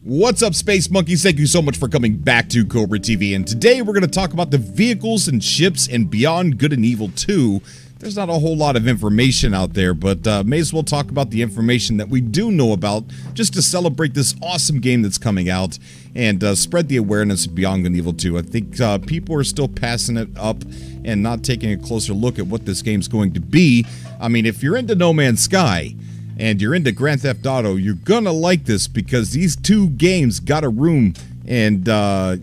What's up, Space Monkeys? Thank you so much for coming back to Cobra TV, and today we're going to talk about the vehicles and ships in Beyond Good and Evil 2. There's not a whole lot of information out there, but may as well talk about the information that we do know about just to celebrate this awesome game that's coming out and spread the awareness of Beyond Good and Evil 2. I think people are still passing it up and not taking a closer look at what this game's going to be. I mean, if you're into No Man's Sky and you're into Grand Theft Auto, you're gonna like this because these two games got a room and,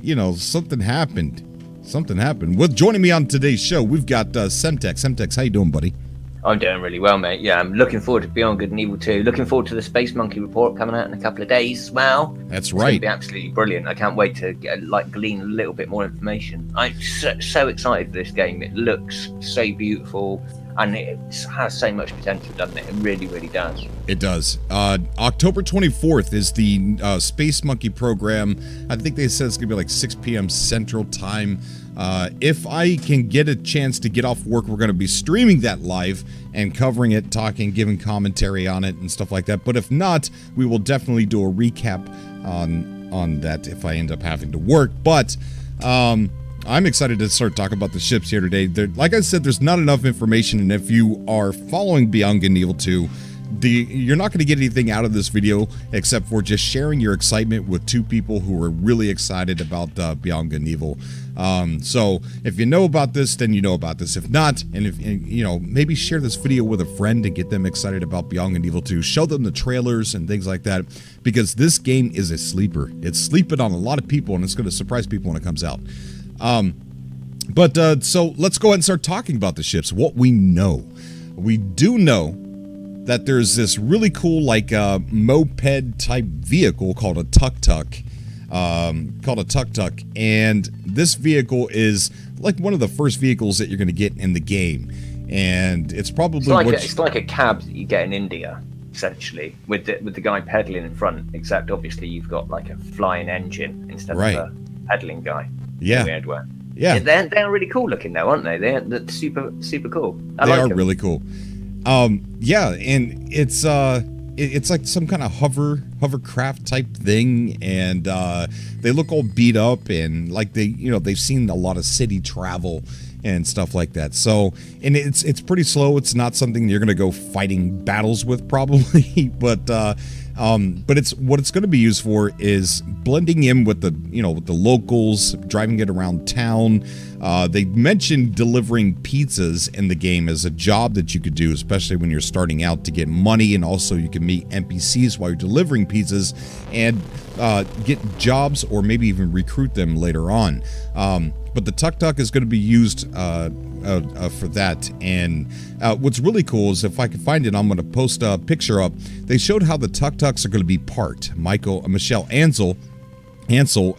you know, something happened. Something happened. Well, joining me on today's show, we've got Semtex. Semtex, how you doing, buddy? I'm doing really well, mate. Yeah, I'm looking forward to Beyond Good and Evil 2. Looking forward to the Space Monkey report coming out in a couple of days as well. That's It's right. going to be absolutely brilliant. I can't wait to get, glean a little bit more information. I'm so excited for this game. It looks so beautiful. And it has so much potential, doesn't it? It really, really does. It does. October 24th is the Space Monkey program. I think they said it's going to be like 6 p.m. Central Time. If I can get a chance to get off work, we're going to be streaming that live and covering it, talking, giving commentary on it and stuff like that. But if not, we will definitely do a recap on that if I end up having to work. But I'm excited to start talking about the ships here today. Like I said, there's not enough information, and if you are following Beyond Good and Evil 2, you're not going to get anything out of this video except for just sharing your excitement with two people who are really excited about Beyond Good and Evil. So if you know about this, then you know about this. If not, and you know, maybe share this video with a friend and get them excited about Beyond Good and Evil 2. Show them the trailers and things like that, because this game is a sleeper. It's sleeping on a lot of people, and it's going to surprise people when it comes out. So let's go ahead and start talking about the ships. What we know. We do know that there's this really cool, like, moped type vehicle called a tuk-tuk. And this vehicle is like one of the first vehicles that you're going to get in the game. And it's probably it's like a cab that you get in India, essentially, with the guy pedaling in front, except obviously you've got like a flying engine instead of a pedaling guy. Yeah. Weird way. Yeah. They're really cool looking though, aren't they? They're super cool. They are really cool. Yeah, and it's like some kind of hovercraft type thing, and they look all beat up, and like they've seen a lot of city travel and stuff like that. So, and it's pretty slow. It's not something you're gonna go fighting battles with probably, but it's what it's going to be used for is blending in with with the locals, driving it around town. They mentioned delivering pizzas in the game as a job that you could do, especially when you're starting out, to get money, and also you can meet NPCs while you're delivering pizzas and get jobs or maybe even recruit them later on. But the tuk-tuk is going to be used for that. And what's really cool is, if I can find it, I'm going to post a picture up. They showed how the tuk-tuks are going to be parked. Michelle Ansel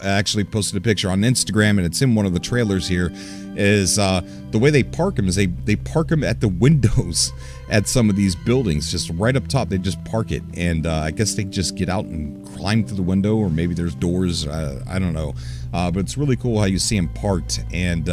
actually posted a picture on Instagram, and it's in one of the trailers here, is the way they park them is they park them at the windows at some of these buildings, just right up top. They just park it, and I guess they just get out and climb through the window, or maybe there's doors. I don't know, but it's really cool how you see them parked. And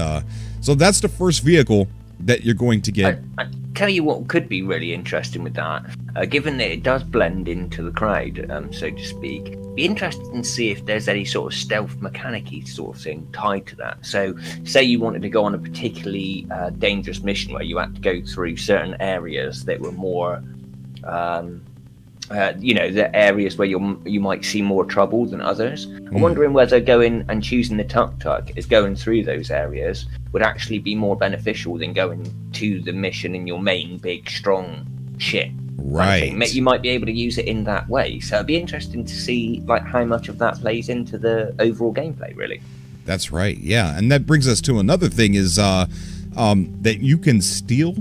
so that's the first vehicle that you're going to get. I tell you what could be really interesting with that, given that it does blend into the crowd, so to speak. Be interested to see if there's any sort of stealth mechanic-y sort of thing tied to that. So say you wanted to go on a particularly dangerous mission where you had to go through certain areas that were more the areas where you might see more trouble than others. I'm wondering whether going and choosing the tuk-tuk is going through those areas would actually be more beneficial than going to the mission in your main big strong ship. Right. You might be able to use it in that way. So it'd be interesting to see like how much of that plays into the overall gameplay, really. That's right. Yeah, and that brings us to another thing, is that you can steal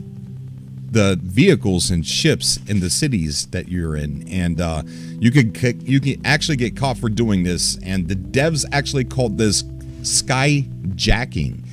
the vehicles and ships in the cities that you're in, and you can actually get caught for doing this, and the devs actually called this skyjacking,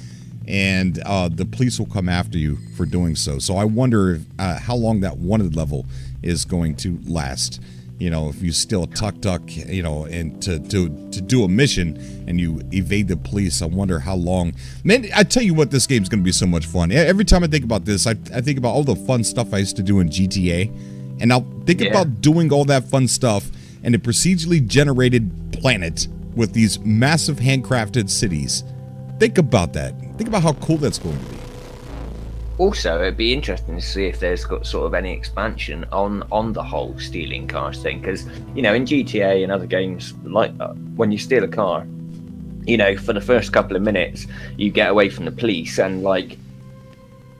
and the police will come after you for doing so. So I wonder how long that wanted level is going to last. You know, if you steal a tuk-tuk, and to do a mission and you evade the police, I wonder how long. Man, I tell you what, this game's going to be so much fun. Every time I think about this, I think about all the fun stuff I used to do in GTA, and I'll think about doing all that fun stuff and a procedurally generated planet with these massive handcrafted cities. Think about that. Think about how cool that's going to be. Also, it'd be interesting to see if there's got sort of any expansion on the whole stealing cars thing, because, you know, in GTA and other games like that, when you steal a car, you know, for the first couple of minutes, you get away from the police, and like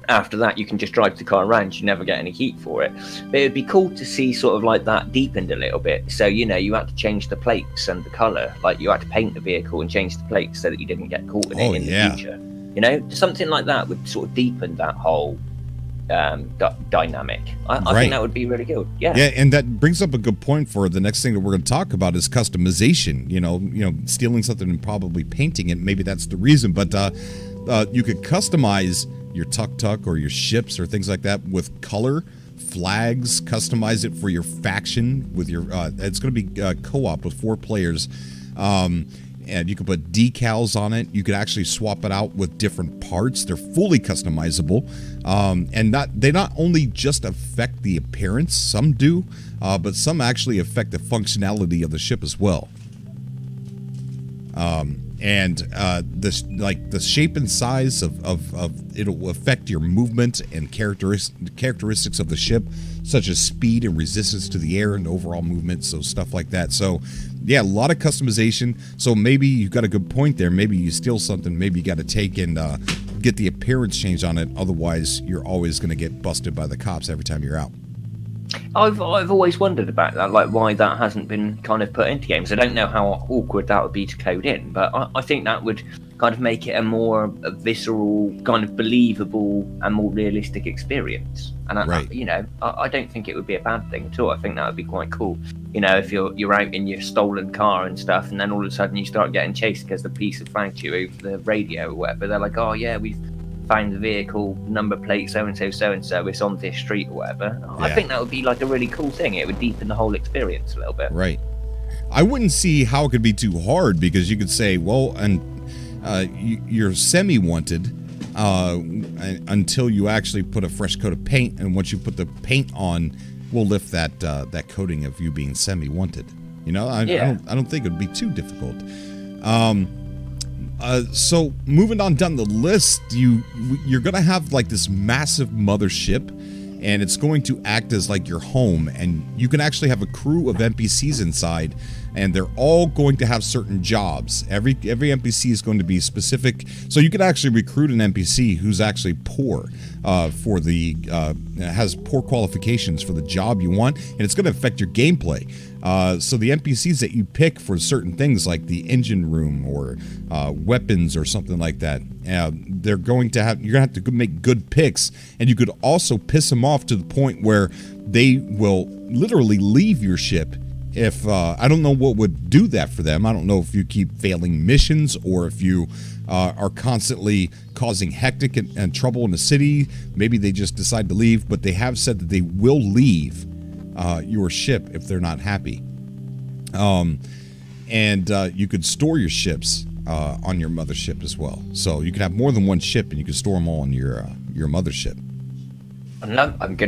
after that, you can just drive the car around. You never get any heat for it. But it'd be cool to see sort of like that deepened a little bit. So, you know, you had to change the plates and the color, like you had to paint the vehicle and change the plates so that you didn't get caught in it in the future. You know, something like that would sort of deepen that whole dynamic. I think that would be really good. Yeah, and that brings up a good point for the next thing that we're going to talk about is customization. You know, stealing something and probably painting it. Maybe that's the reason, but you could customize your tuk-tuk or your ships or things like that with color, flags. Customize it for your faction with your. It's going to be co-op with 4 players. And you can put decals on it. You could actually swap it out with different parts. They're fully customizable. And they not only just affect the appearance, some do, but some actually affect the functionality of the ship as well. The shape and size of it'll affect your movement and characteristics of the ship, such as speed and resistance to the air and overall movement, so stuff like that. So yeah, a lot of customization. So maybe you've got a good point there. Maybe you steal something, maybe you got to take and get the appearance changed on it. Otherwise, you're always going to get busted by the cops every time you're out. I've always wondered about that, like why that hasn't been kind of put into games. I don't know how awkward that would be to code in, but I think that would kind of make it a more visceral, kind of believable and more realistic experience. And I don't think it would be a bad thing at all. I think that would be quite cool. You know, if you're out in your stolen car and stuff, and then all of a sudden you start getting chased because the police have flagged you over the radio or whatever. They're like, oh yeah, we've found the vehicle, number plate so-and-so, so-and-so, it's on this street or whatever. Yeah. I think that would be like a really cool thing. It would deepen the whole experience a little bit. Right. I wouldn't see how it could be too hard, because you could say, well, and you're semi-wanted until you actually put a fresh coat of paint, and once you put the paint on, we'll lift that coating of you being semi-wanted. You know, I don't think it would be too difficult. So moving on down the list, you're gonna have like this massive mothership, and it's going to act as like your home, and you can actually have a crew of NPCs inside, and they're all going to have certain jobs. Every NPC is going to be specific, so you could actually recruit an NPC who's actually poor for the has poor qualifications for the job you want, and it's going to affect your gameplay. So the NPCs that you pick for certain things like the engine room or weapons or something like that, you're going to have to make good picks, and you could also piss them off to the point where they will literally leave your ship. If I don't know what would do that for them. I don't know if you keep failing missions, or if you are constantly causing hectic and trouble in the city. Maybe they just decide to leave, but they have said that they will leave your ship if they're not happy. You could store your ships on your mothership as well. So you could have more than one ship, and you could store them all on your mothership.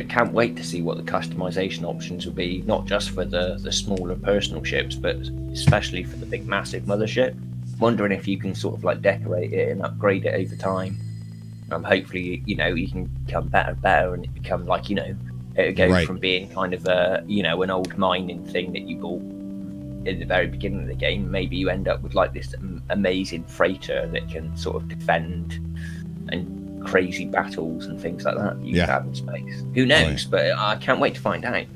Can't wait to see what the customization options will be, not just for the smaller personal ships, but especially for the big massive mothership. Wondering if you can sort of like decorate it and upgrade it over time. Hopefully, you know, you can become better, and it become like, you know, it goes from being kind of an old mining thing that you bought in the very beginning of the game. Maybe you end up with like this amazing freighter that can sort of defend and crazy battles and things like that you can have in space. Who knows? But I can't wait to find out.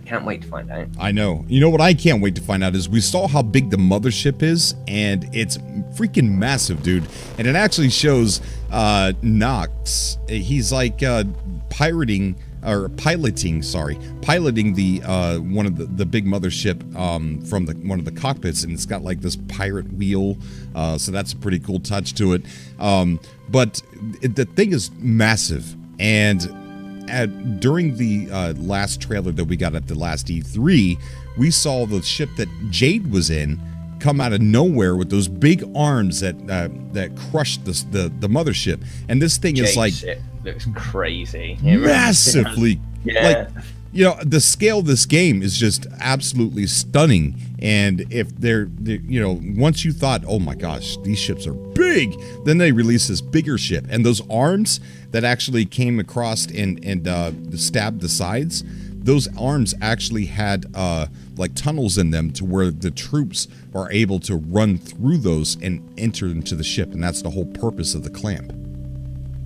I know. You know what I can't wait to find out is we saw how big the mothership is, and it's freaking massive, dude. And it actually shows Nox. He's like piloting the one of the big mothership from one of the cockpits, and it's got like this pirate wheel, so that's a pretty cool touch to it. But the thing is massive, and during the last trailer that we got at the last E3, we saw the ship that Jade was in come out of nowhere with those big arms that crushed the mothership, and this thing is like looks crazy, massively, like You know, the scale of this game is just absolutely stunning. And if they're you know, once you thought, oh my gosh, these ships are big, then they release this bigger ship. And those arms that actually came across and stabbed the sides, those arms actually had like tunnels in them to where the troops are able to run through those and enter into the ship. And that's the whole purpose of the clamp.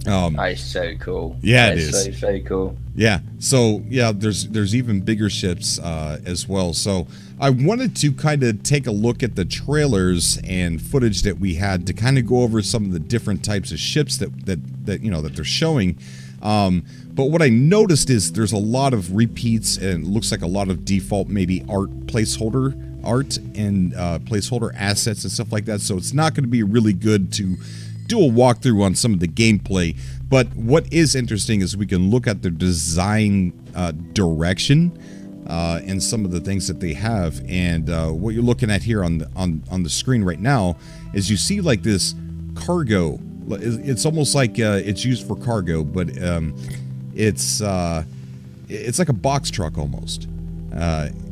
That's so cool. Yeah, that it is so cool. Yeah, so yeah, there's even bigger ships as well. So I wanted to kind of take a look at the trailers and footage that we had to kind of go over some of the different types of ships that you know that they're showing. But what I noticed is there's a lot of repeats, and it looks like a lot of default maybe placeholder art and placeholder assets and stuff like that. So it's not going to be really good to do a walkthrough on some of the gameplay. But what is interesting is we can look at their design direction and some of the things that they have. And what you're looking at here on the screen right now is you see like this cargo. It's almost like it's used for cargo, but it's like a box truck almost.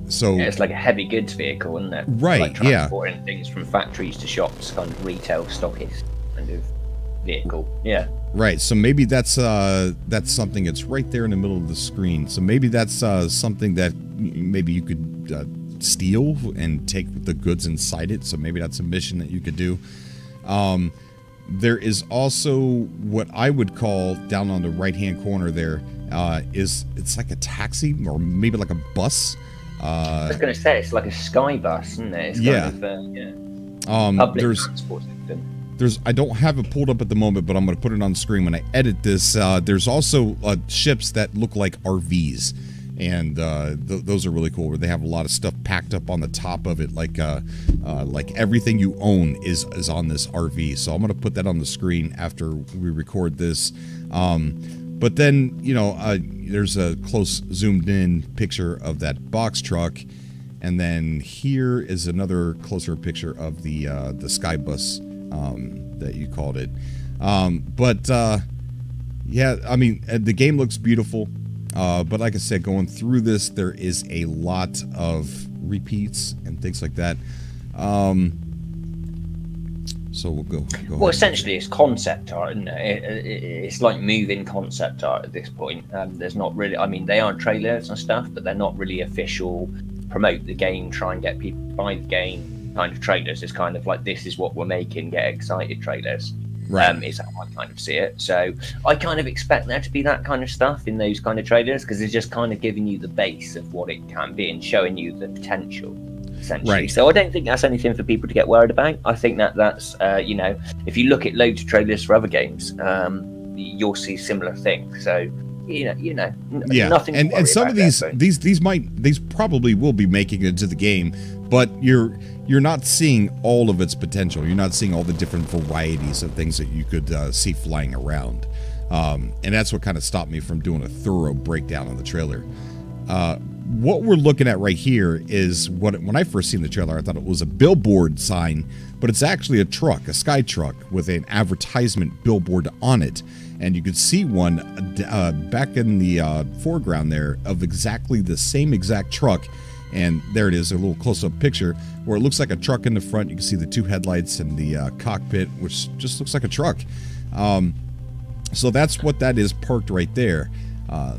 So yeah, it's like a heavy goods vehicle, isn't it? Right. Like transporting things from factories to shops, kind of retail stockist kind of vehicle. Yeah. Right. So maybe that's something. It's right there in the middle of the screen. So maybe that's something that maybe you could steal and take the goods inside it. So maybe that's a mission that you could do. There is also what I would call down on the right-hand corner there it's like a taxi or maybe like a bus. I was going to say it's like a sky bus, isn't it? It's kind of, public transport system. I don't have it pulled up at the moment, but I'm going to put it on the screen when I edit this. There's also ships that look like RVs, and those are really cool, where they have a lot of stuff packed up on the top of it, like everything you own is on this RV. So I'm going to put that on the screen after we record this. But then, you know, there's a close zoomed in picture of that box truck, and then here is another closer picture of the sky bus that you called it. Yeah, I mean, the game looks beautiful. But like I said, going through this, there is a lot of repeats and things like that. So we'll go well, essentially, it's concept art, isn't it? It's like moving concept art at this point. There's not really, I mean, they are trailers and stuff, but they're not really official, promote the game, try and get people to buy the game kind of trailers. It's kind of like, this is what we're making, get excited trailers. Right. Is how I kind of see it. So I kind of expect there to be that kind of stuff in those kind of trailers, because it's just kind of giving you the base of what it can be and showing you the potential, essentially. Right. So I don't think that's anything for people to get worried about. I think that's you know, if you look at loads of trailers for other games, you'll see similar things. So you know, yeah. Nothing. And some of these probably will be making it to the game, but you're not seeing all of its potential. You're not seeing all the different varieties of things that you could see flying around. And that's what kind of stopped me from doing a thorough breakdown of the trailer. What we're looking at right here is when I first seen the trailer, I thought it was a billboard sign, but it's actually a truck, a sky truck with an advertisement billboard on it. And you could see one back in the foreground there of exactly the same exact truck. And there it is, a little close-up picture where it looks like a truck in the front. You can see the two headlights and the cockpit, which just looks like a truck. So that's what that is parked right there.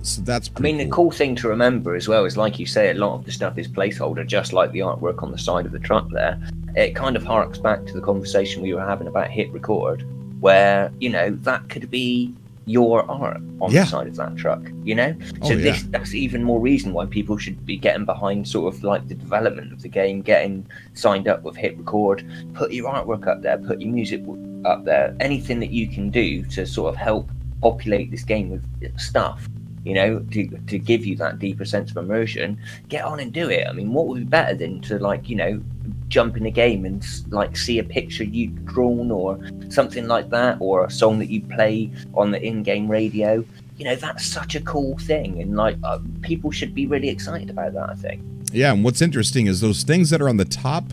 So that's pretty cool. The cool thing to remember as well is, like you say, a lot of the stuff is placeholder, just like the artwork on the side of the truck there. It kind of harks back to the conversation we were having about hit record, where, you know, that could be your art on the side of that truck, you know? So that's even more reason why people should be getting behind sort of like the development of the game, getting signed up with hit record, put your artwork up there, put your music up there, anything that you can do to sort of help populate this game with stuff, you know, to give you that deeper sense of immersion. Get on and do it. I mean, what would be better than to, like, you know, jump in a game and like see a picture you've drawn or something like that, or a song that you play on the in-game radio? You know, that's such a cool thing, and like people should be really excited about that, I think. Yeah, and what's interesting is those things that are on the top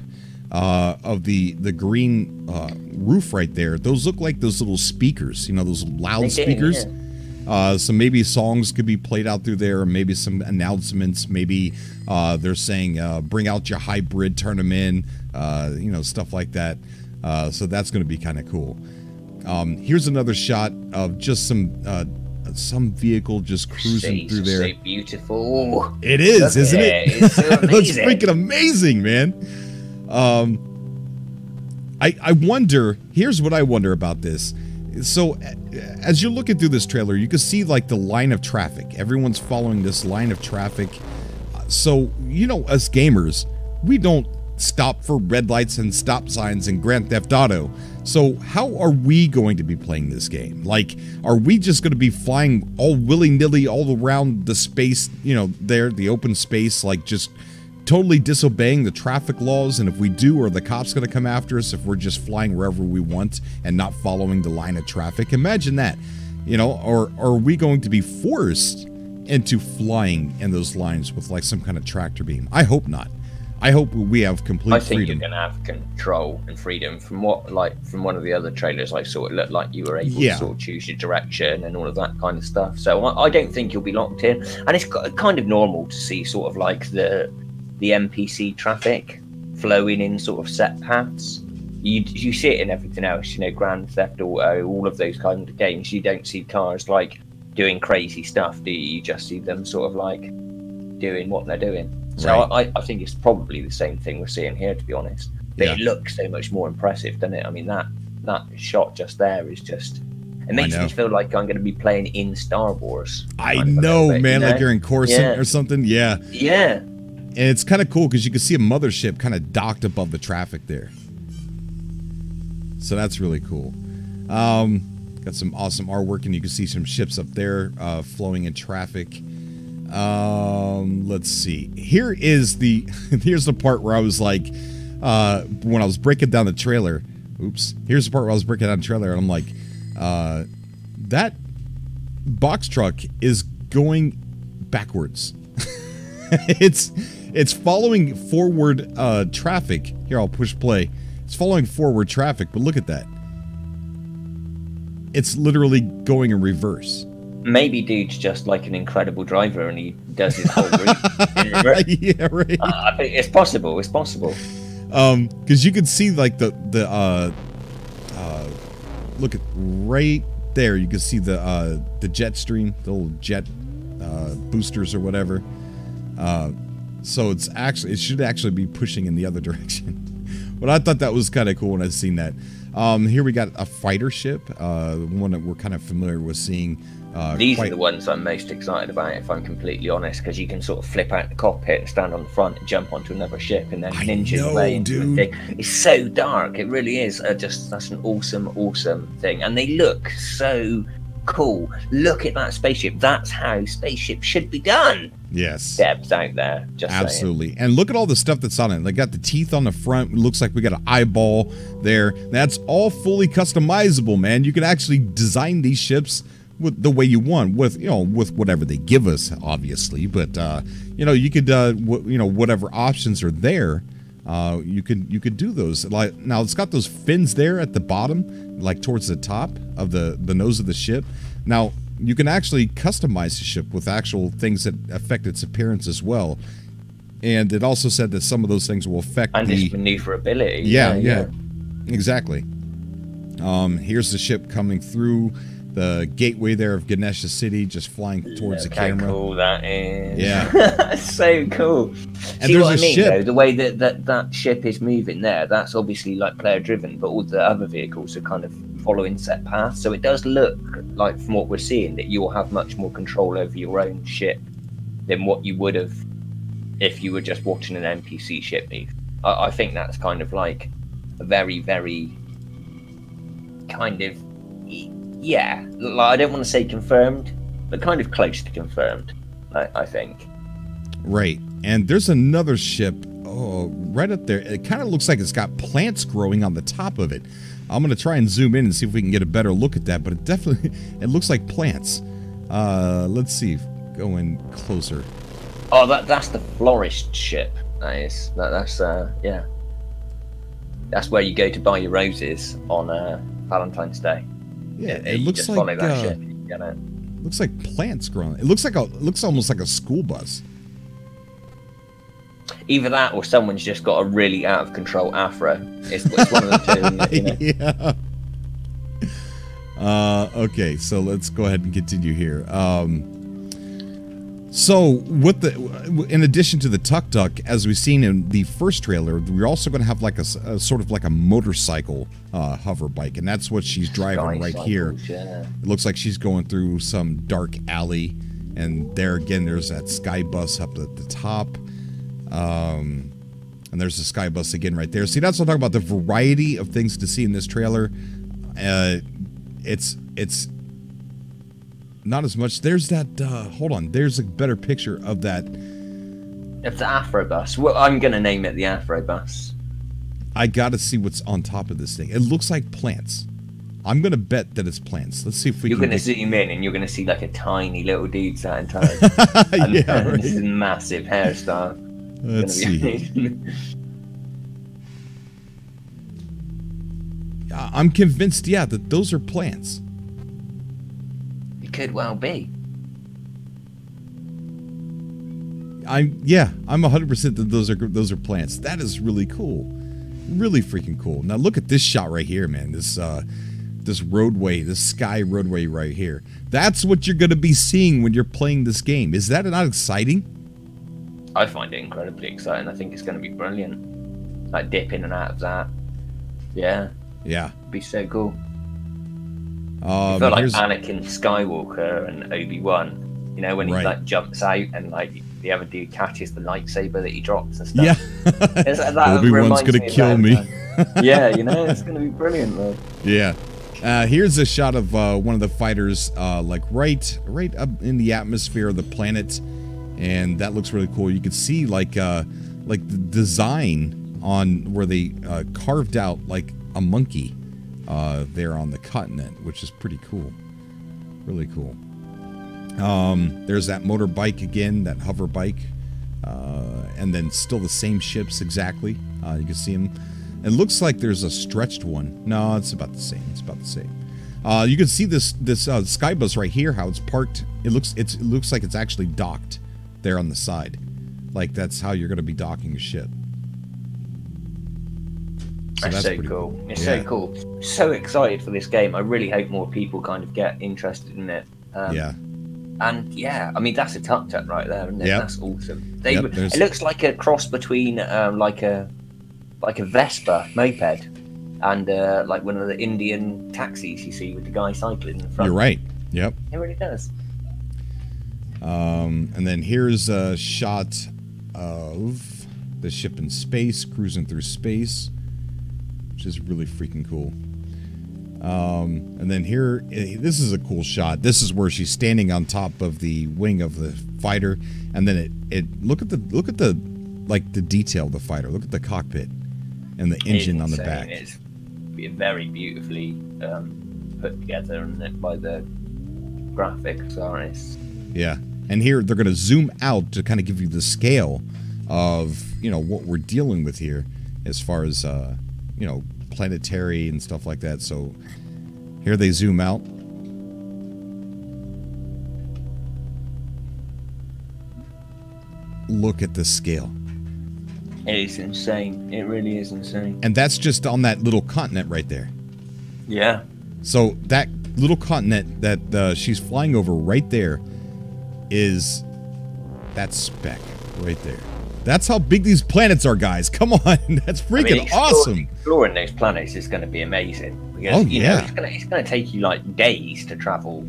of the green roof right there, those look like those little speakers, you know, those loud speakers. So maybe songs could be played out through there, or maybe some announcements. Maybe they're saying, bring out your hybrid, turn them in, stuff like that. So that's going to be kind of cool. Here's another shot of just some vehicle just cruising through there. So beautiful. It is, isn't it? It's so amazing. It's freaking amazing, man. I wonder, here's what I wonder about this. So as you're looking through this trailer, you can see like the line of traffic. Everyone's following this line of traffic. So, us gamers, we don't stop for red lights and stop signs in Grand Theft Auto. So how are we going to be playing this game? Like, are we just going to be flying all willy-nilly all around the space, the open space, like just totally disobeying the traffic laws? And if we do, are the cops going to come after us if we're just flying wherever we want and not following the line of traffic? Imagine that, or are we going to be forced into flying in those lines with like some kind of tractor beam? I hope not. I hope we have complete freedom. I think you're going to have control and freedom. From one of the other trailers I saw, it looked like you were able to sort of choose your direction and all of that kind of stuff. So I don't think you'll be locked in. And it's kind of normal to see sort of like the NPC traffic flowing in sort of set paths. You see it in everything else, Grand Theft Auto, all of those kind of games. You don't see cars like doing crazy stuff, do you? You just see them sort of like doing what they're doing. So right. I think it's probably the same thing we're seeing here, to be honest. But it looks so much more impressive, doesn't it? I mean, that shot just there is just... It makes me feel like I'm going to be playing in Star Wars. I know, man. Like you're in Coruscant or something. Yeah. Yeah. And it's kind of cool because you can see a mothership kind of docked above the traffic there. So that's really cool. Got some awesome artwork, and you can see some ships up there flowing in traffic. Let's see. Here's the part where I was like, when I was breaking down the trailer. Oops. Here's the part where I was breaking down the trailer, and I'm like, that box truck is going backwards. It's following forward traffic. Here, I'll push play. It's following forward traffic, but look at that. It's literally going in reverse. Maybe dude's just like an incredible driver and he does his whole route in reverse. Yeah, right. I think it's possible. It's possible. Because you can see like the look at right there. You can see the jet stream, the little jet boosters or whatever. So it should actually be pushing in the other direction. But I thought that was kind of cool when I seen that. Here we got a fighter ship, one that we're kind of familiar with seeing. These are the ones I'm most excited about, if I'm completely honest, because you can sort of flip out the cockpit, stand on the front, and jump onto another ship, and then ninja away into the thing. It's so dark, it really is. That's an awesome thing, and they look so cool. Look at that spaceship. That's how spaceships should be done. Yes. Debs out there. Just absolutely. saying. And look at all the stuff that's on it. They got the teeth on the front. It looks like we got an eyeball there. That's all fully customizable, man. You can actually design these ships with the way you want, with whatever they give us, obviously. But you could whatever options are there, you could do those. Like now, it's got those fins there at the bottom, like towards the top of the nose of the ship. Now you can actually customize the ship with actual things that affect its appearance as well. And it also said that some of those things will affect its maneuverability. Yeah, exactly. Here's the ship coming through the gateway there of Ganesha City, just flying towards the camera. How cool that is. Yeah. That's so cool. And see there's what I mean, ship. though? The way that ship is moving there, that's obviously like player driven, but all the other vehicles are kind of following set paths. So it does look like, from what we're seeing, that you'll have much more control over your own ship than what you would have if you were just watching an NPC ship move. I think that's kind of like a very, very kind of... Yeah, I don't want to say confirmed, but kind of close to confirmed, I think. Right, and there's another ship, right up there. It kind of looks like it's got plants growing on the top of it. I'm going to try and zoom in and see if we can get a better look at that, but it looks like plants. Let's see, go in closer. Oh, that's the florist ship. That is. That's yeah. That's where you go to buy your roses on Valentine's Day. Yeah, it looks just like follow that ship, you get it. Looks like plants growing. It looks almost like a school bus. Either that or someone's just got a really out of control afro. It's one of the two, isn't it, you know? Yeah. Okay, so let's go ahead and continue here. So, in addition to the tuk-tuk, as we've seen in the first trailer, we're also going to have like a sort of like a motorcycle hover bike, and that's what she's driving right here. Yeah. It looks like she's going through some dark alley, and there again, there's that sky bus up at the top, and there's the sky bus again right there. See, that's what I'm talking about, the variety of things to see in this trailer. It's not as much. There's that, hold on, there's a better picture of that. Of the Afro bus. Well, I'm going to name it the Afro bus. I got to see what's on top of this thing. It looks like plants. I'm going to bet that it's plants. Let's see if we You're can... going to zoom in and you're going to see like a tiny little dude sat inside. Yeah, right. This is a massive hairstyle. Let's see. I'm convinced, yeah, that those are plants. Could well be. I'm 100% that those are plants. That is really cool. Really freaking cool. Now look at this shot right here, man. This roadway, this sky roadway right here. That's what you're going to be seeing when you're playing this game. Is that not exciting? I find it incredibly exciting. I think it's going to be brilliant. Like dip in and out of that. Yeah. Yeah. It'd be so cool. I feel like Anakin Skywalker and Obi-Wan, you know, when he like jumps out and like the other dude catches the lightsaber that he drops and stuff. Yeah. Obi-Wan's gonna kill me. Yeah, you know, it's gonna be brilliant, man. Yeah. Here's a shot of one of the fighters like right up in the atmosphere of the planet, and that looks really cool. You can see like the design on where they carved out like a monkey there on the continent, which is pretty cool. Really cool. There's that motorbike again, that hover bike, and then still the same ships exactly. You can see them. It looks like there's a stretched one. No, it's about the same. It's about the same. You can see this sky bus right here, how it's parked. It looks like it's actually docked there on the side. Like that's how you're going to be docking a ship. So that's so cool. It's so cool. So excited for this game. I really hope more people kind of get interested in it. Yeah. And yeah, I mean that's a tuk-tuk right there, isn't it? Yep. That's awesome. Yep, it looks like a cross between like a Vespa moped and like one of the Indian taxis you see with the guy cycling in the front. You're right. Yep. It really does. And then here's a shot of the ship in space, cruising through space, which is really freaking cool. And then here, this is a cool shot. This is where she's standing on top of the wing of the fighter, and then look at the like the detail of the fighter. Look at the cockpit and the engine on the back. It's very beautifully put together by the graphics artists. Yeah, and here they're going to zoom out to kind of give you the scale of what we're dealing with here, as far as planetary and stuff like that. So here they zoom out. Look at the scale. It is insane. It really is insane. And that's just on that little continent right there. Yeah. So that little continent that she's flying over right there is that speck right there. That's how big these planets are, guys. Come on. That's freaking awesome. Exploring those planets is going to be amazing. Because, it's going to take you like days to travel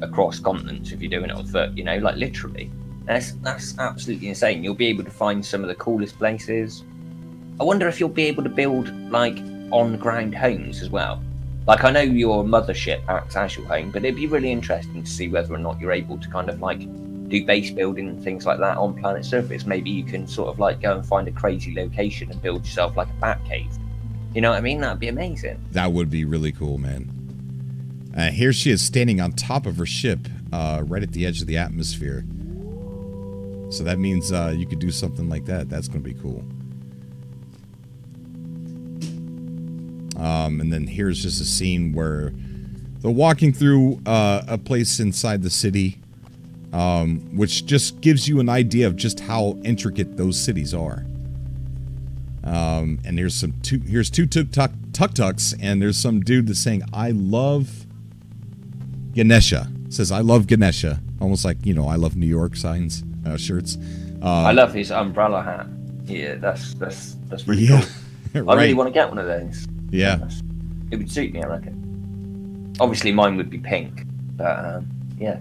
across continents if you're doing it on foot, like literally. That's absolutely insane. You'll be able to find some of the coolest places. I wonder if you'll be able to build like on-ground homes as well. Like I know your mothership acts as your home, but it'd be really interesting to see whether or not you're able to kind of like do base building and things like that on planet surface. Maybe you can sort of like go and find a crazy location and build yourself like a bat cave. You know what I mean? That'd be amazing. That would be really cool, man. Here she is standing on top of her ship, right at the edge of the atmosphere. So that means you could do something like that. That's going to be cool. And then here's just a scene where they're walking through a place inside the city, which just gives you an idea of just how intricate those cities are. And here's two tuk-tuks, and there's some dude that's saying, I love Ganesha. Says, I love Ganesha. Almost like, you know, I love New York signs, shirts. I love his umbrella hat. Yeah, that's really cool. Right. I really want to get one of those. Yeah. It would suit me, I reckon. Obviously, mine would be pink, but yeah.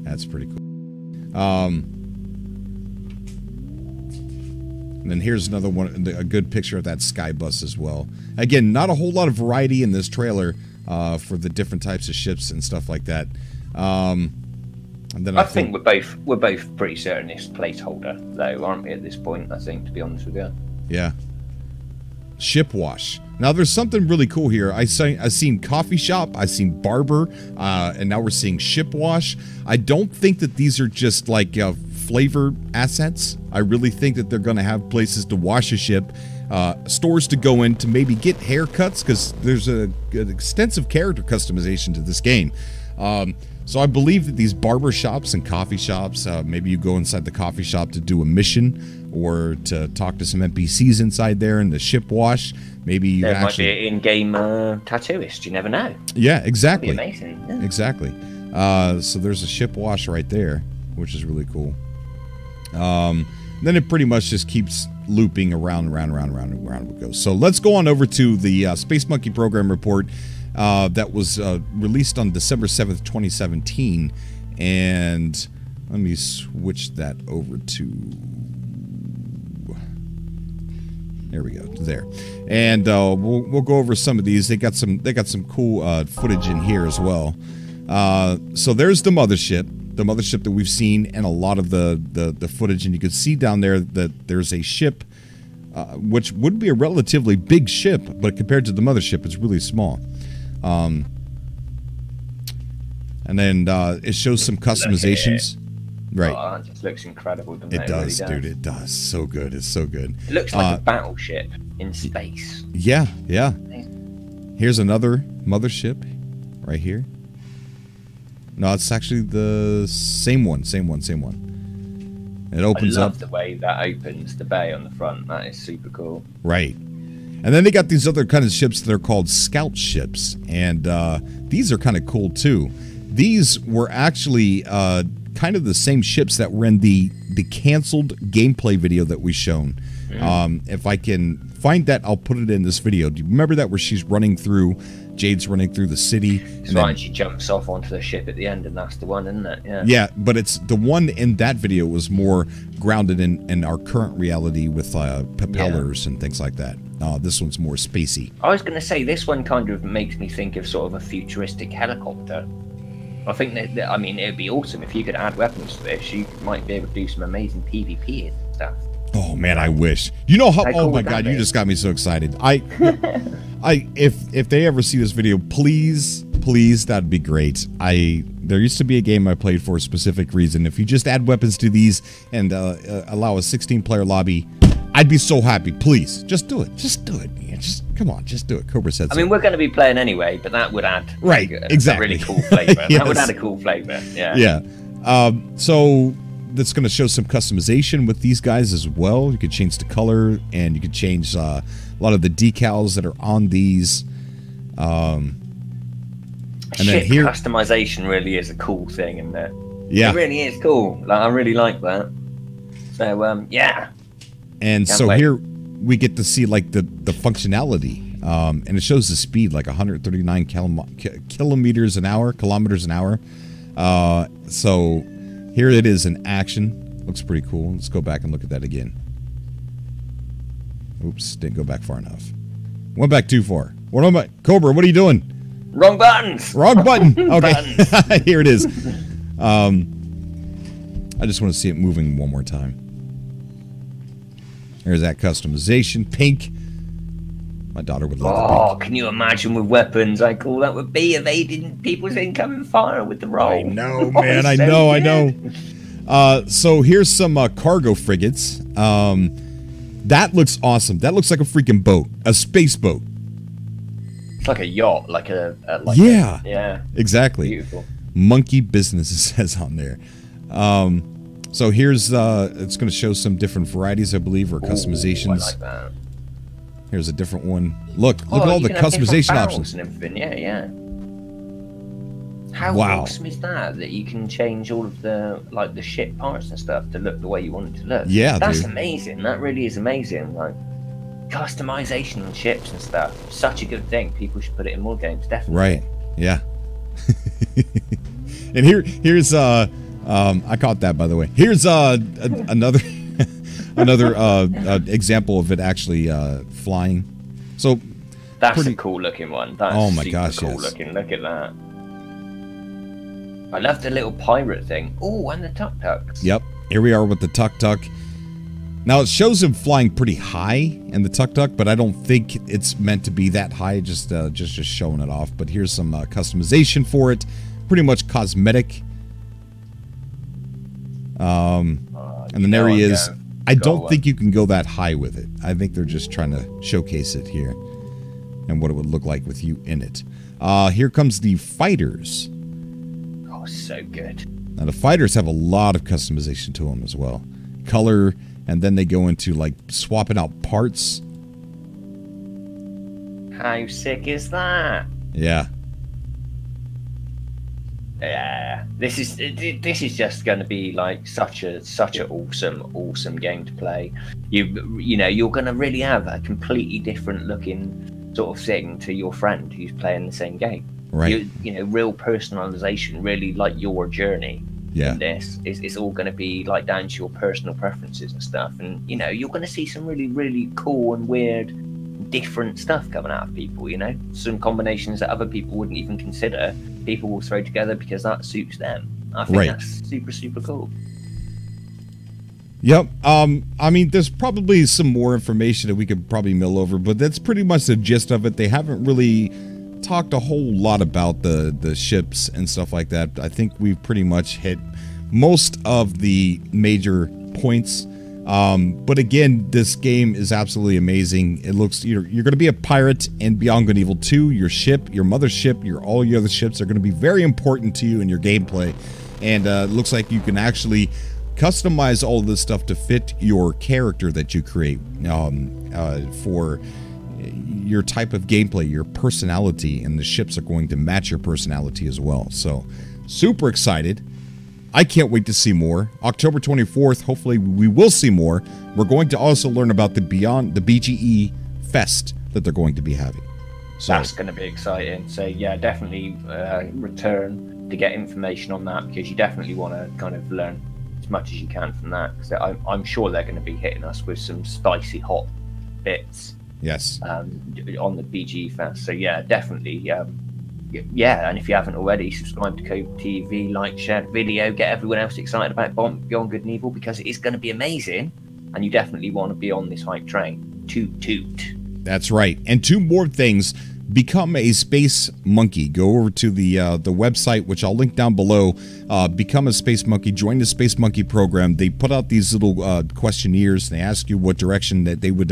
That's pretty cool. And then here's another one, a good picture of that sky bus as well. Again, not a whole lot of variety in this trailer for the different types of ships and stuff like that. And then I think we're both pretty certain it's placeholder, though, aren't we? At this point, I think, to be honest with you. Yeah. Ship wash. Now there's something really cool here. I've seen coffee shop, I've seen barber, and now we're seeing ship wash. I don't think that these are just like flavor assets. I really think that they're going to have places to wash a ship, stores to go in to maybe get haircuts, because there's an extensive character customization to this game. So I believe that these barber shops and coffee shops, maybe you go inside the coffee shop to do a mission or to talk to some NPCs inside there in the ship wash. Maybe you there actually might be an in-game tattooist. You never know. Yeah, exactly. That'd be amazing. Yeah. Exactly. So there's a ship wash right there, which is really cool. Then it pretty much just keeps looping around it goes. So let's go on over to the Space Monkey program report that was released on December 7th, 2017. And let me switch that over to... There we go. There, and we'll go over some of these. They got some cool footage in here as well. So there's the mothership that we've seen, and a lot of the footage. And you can see down there that there's a ship, which would be a relatively big ship, but compared to the mothership, it's really small. And then it shows some customizations. Right. Oh, it just looks incredible, doesn't it? It does, really dude. It does. So good. It's so good. It looks like a battleship in space. Yeah, yeah. Here's another mothership right here. No, it's actually the same one. It opens up. I love the way that opens the bay on the front. That is super cool. Right. And then they got these other kind of ships that are called scout ships. And these are kind of cool, too. These were actually... kind of the same ships that were in the canceled gameplay video that we shown. If I can find that, I'll put it in this video. Do you remember that where she's running through, Jade's running through the city? And she jumps off onto the ship at the end, and that's the one, isn't it? Yeah. Yeah, but it's the one in that video was more grounded in our current reality with propellers and things like that. This one's more spacey. I was going to say, this one kind of makes me think of sort of a futuristic helicopter. I think that I mean, it'd be awesome if you could add weapons to this. You might be able to do some amazing PvP and stuff. Oh man, I wish. You know how? How Oh cool my would that god, be? you just got me so excited. If they ever see this video, please, that'd be great. There used to be a game I played for a specific reason. If you just add weapons to these and allow a 16-player lobby, I'd be so happy. Please, just do it. Just do it. Yeah, come on, just do it. Cobra said so. I mean, we're going to be playing anyway, but that would add exactly a really cool flavor. Yes. That would add a cool flavor. Yeah. Yeah. So that's going to show some customization with these guys as well. You can change the color, and you can change a lot of the decals that are on these. And then here, customization really is a cool thing, isn't it? Yeah, it really is cool. Like, I really like that. So yeah. And so here we get to see like the functionality, and it shows the speed like 139 kilometers an hour. So here it is in action. Looks pretty cool. Let's go back and look at that again. Oops, didn't go back far enough. Went back too far. What am I, Cobra? What are you doing? Wrong buttons. Wrong button. Okay, Buttons. here it is. I just want to see it moving one more time. There's that customization. Pink. My daughter would love the pink. Oh, can you imagine with weapons? How cool that would be, evading people's incoming fire with the roll. I know, man. I know. So here's some cargo frigates. That looks awesome. That looks like a freaking boat. A space boat. It's like a yacht, like a yeah, yeah, exactly. Beautiful. Monkey business, it says on there. So here's it's going to show some different varieties, I believe, or customizations. I like that. Here's a different one. Look at all the customization options and everything. Yeah. How awesome is that? That you can change all of the the ship parts and stuff to look the way you want it to look. Yeah, that's amazing. That really is amazing. Like customization on ships and stuff. Such a good thing. People should put it in more games. Definitely. Right. Yeah. And here's I caught that, by the way. Here's another example of it actually flying. So that's a cool looking one. That's my gosh, cool looking. Look at that. I love the little pirate thing. Oh, and the tuk-tuks. Yep. Here we are with the tuk-tuk. Now it shows him flying pretty high in the tuk-tuk, but I don't think it's meant to be that high. Just showing it off. But here's some customization for it. Pretty much cosmetic. And then there he is. I don't think you can go that high with it. I think they're just trying to showcase it here and what it would look like with you in it. Here comes the fighters. Oh, so good. Now the fighters have a lot of customization to them as well. Color, and then they go into like swapping out parts. How sick is that? Yeah. Yeah, this is just going to be like such a awesome game to play. You're going to really have a completely different looking sort of thing to your friend who's playing the same game. Right. Real personalization, really like your journey. Yeah. In this it's all going to be like down to your personal preferences and stuff, and you're going to see some really, really cool and weird, different stuff coming out of people. Some combinations that other people wouldn't even consider. People will throw together because that suits them. I think that's super, super cool. Yep. I mean, there's probably some more information that we could probably mill over, but that's pretty much the gist of it. They haven't really talked a whole lot about the ships and stuff like that. I think we've pretty much hit most of the major points. But again, this game is absolutely amazing. It looks, you're going to be a pirate in Beyond Good and Evil 2. Your ship, your mothership, all your other ships are going to be very important to you in your gameplay. And it looks like you can actually customize all of this stuff to fit your character that you create for your type of gameplay, your personality, and the ships are going to match your personality as well. So super excited. I can't wait to see more. October 24th, hopefully we will see more. We're going to also learn about the BGE Fest that they're going to be having. So that's going to be exciting. So yeah, definitely return to get information on that, because you definitely want to kind of learn as much as you can from that, because I'm sure they're going to be hitting us with some spicy hot bits. Yes. On the BGE Fest. So yeah, definitely. Yeah, and if you haven't already, subscribe to Code TV, like, share the video, get everyone else excited about Beyond Good and Evil, because it is going to be amazing, and you definitely want to be on this hype train. Toot toot. That's right. And two more things. Become a Space Monkey. Go over to the website, which I'll link down below. Become a Space Monkey. Join the Space Monkey program. They put out these little questionnaires, and they ask you what direction that they would,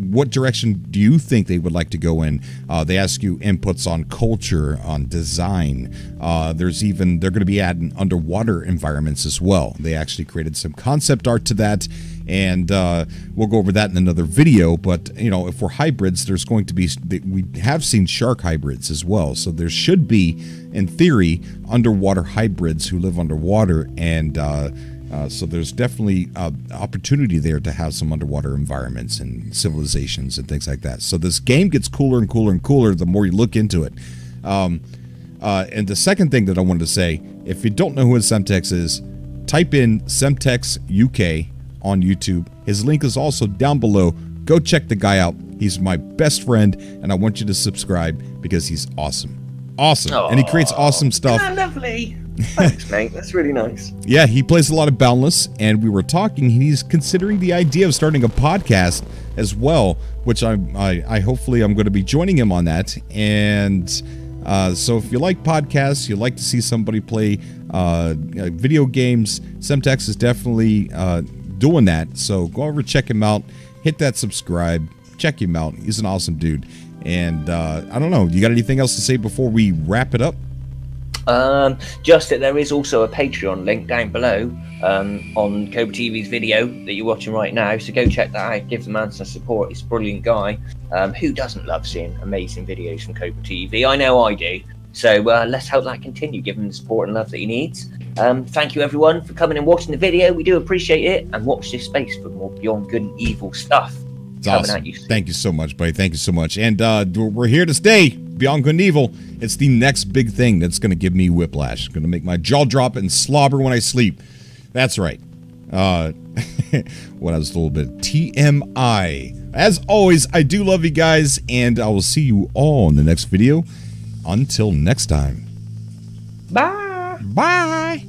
what direction do you think they would like to go in? They ask you inputs on culture, on design. They're going to be adding underwater environments as well. They actually created some concept art to that, and we'll go over that in another video. But if we're hybrids, there's going to be, we have seen shark hybrids as well, so there should be, in theory, underwater hybrids who live underwater, and so there's definitely opportunity there to have some underwater environments and civilizations and things like that. So this game gets cooler and cooler and cooler the more you look into it. And the second thing that I wanted to say, if you don't know who Semtex is, type in Semtex UK on YouTube. His link is also down below. Go check the guy out. He's my best friend, and I want you to subscribe because he's awesome. Awesome. Aww. And he creates awesome stuff. Oh, lovely. Thanks, mate. That's really nice. Yeah, he plays a lot of Boundless, and we were talking. He's considering the idea of starting a podcast as well, which I hopefully I'm going to be joining him on that. And so if you like podcasts, you like to see somebody play video games, Semtex is definitely doing that. So go over, check him out, hit that subscribe, check him out. He's an awesome dude. And I don't know, you got anything else to say before we wrap it up? Just that there is also a Patreon link down below on Cobra TV's video that you're watching right now, so go check that out. Give the man some support. He's a brilliant guy. Who doesn't love seeing amazing videos from Cobra TV? I know I do. So let's help that continue. Give him the support and love that he needs. Thank you everyone for coming and watching the video. We do appreciate it, and watch this space for more Beyond Good and Evil stuff. It's awesome. Thank you so much, buddy. Thank you so much. And we're here to stay. Beyond Good and Evil. It's the next big thing that's going to give me whiplash. Going to make my jaw drop and slobber when I sleep. That's right. What I was told, a bit TMI. As always, I do love you guys, and I will see you all in the next video. Until next time. Bye. Bye.